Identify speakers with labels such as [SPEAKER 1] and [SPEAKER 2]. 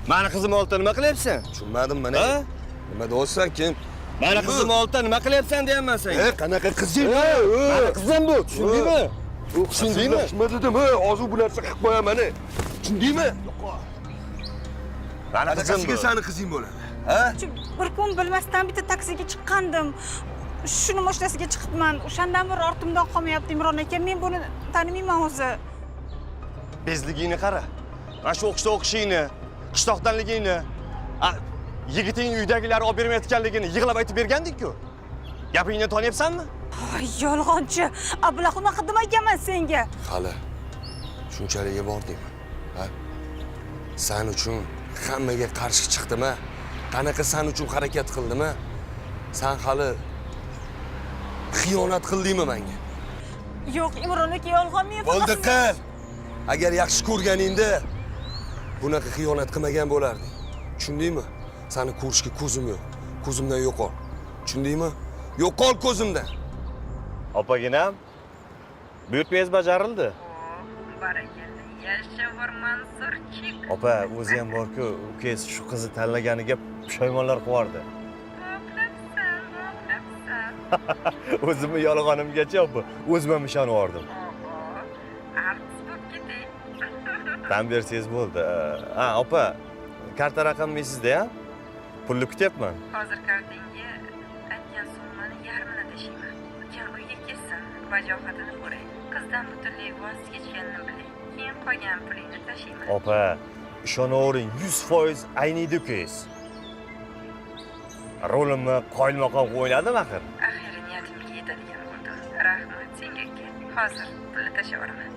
[SPEAKER 1] Mani qizim oltda nima qilyapsan?
[SPEAKER 2] Tushunmadim mana. Nima deyapsan kim?
[SPEAKER 1] Mani qizim oltda nima qilyapsan deyapman senga.
[SPEAKER 2] Qanaqa qizing?
[SPEAKER 1] Mani qizim bu, tushundingmi?
[SPEAKER 2] Tushundingmi? Nima dedim? Ozu bu narsa qilib qo'yaman. Tushundingmi?
[SPEAKER 1] Mani qizim bu.
[SPEAKER 2] Seni qizing bo'ladi.
[SPEAKER 3] Bir kun bilmasdan bitta taksiga chiqqandim. Shuni mashinasiga chiqibman. O'shandan beri ortimda qolmayapti Imron aka. Men buni tanimayman o'zi.
[SPEAKER 1] Bezligingni qara. Mana shu o'qishda o'qishingni, qishloqdanligingni, yigiting uydagilar olib bermayotganligini yig'lab aytib bergandik-ku. Gapingni tonyapsanmi?
[SPEAKER 3] Ay, yolg'onchi. Bular unaqa demaganman senga.
[SPEAKER 2] Hali shunchaligiga bordingmi? Ha? Sen uchun hammaga qarshi chiqdimi? Qanaqa sen uchun harakat qildimi? Sen hali xiyonat qildingmi menga?
[SPEAKER 3] Yo'q, Imron aka, yolg'on men.
[SPEAKER 2] Bo'ldi qil. Agar yaxshi ko'rganingda bunaqa xiyonat qilmagan bo'larding. Tushundingmi? Seni ko'rishga ko'zim yo'q. Ko'zimdan yo'qol. Tushundingmi? Yo'qol ko'zimdan.
[SPEAKER 1] Opaginam, buyurtmangiz bajarildi.
[SPEAKER 4] Barakalla, yashavor Mansurchik.
[SPEAKER 1] Opa, o'zi ham bor-ku, ukangiz shu qizni tanlaganiga pushaymonlar qilardi.
[SPEAKER 4] Xo'plabsan.
[SPEAKER 1] O'zimni yolg'onimgacha opa, o'zim ham ishonib oldim.
[SPEAKER 4] Artist bo'lib ketay.
[SPEAKER 1] Tan bersangiz bo'ldi. Opa, karta raqamim sizda-ya? Pulni kutyapman.
[SPEAKER 4] Hozir kartingga aytgan summani yarmini tashiyman. Ukam uyga kelsin, vajohatini ko'ray. Qizdan butunlay voz kechganini bilay. Keyin qolgan pulingni tashiyman.
[SPEAKER 1] Opa, ishonavering, 100% ayniydi ukangiz. Rolimni qoyilmaqom o'ynadim axir.
[SPEAKER 4] Axiri niyatimga yetadigan bo'ldim. Rahmat senga aka. Hozir pulni tashlab yuboraman.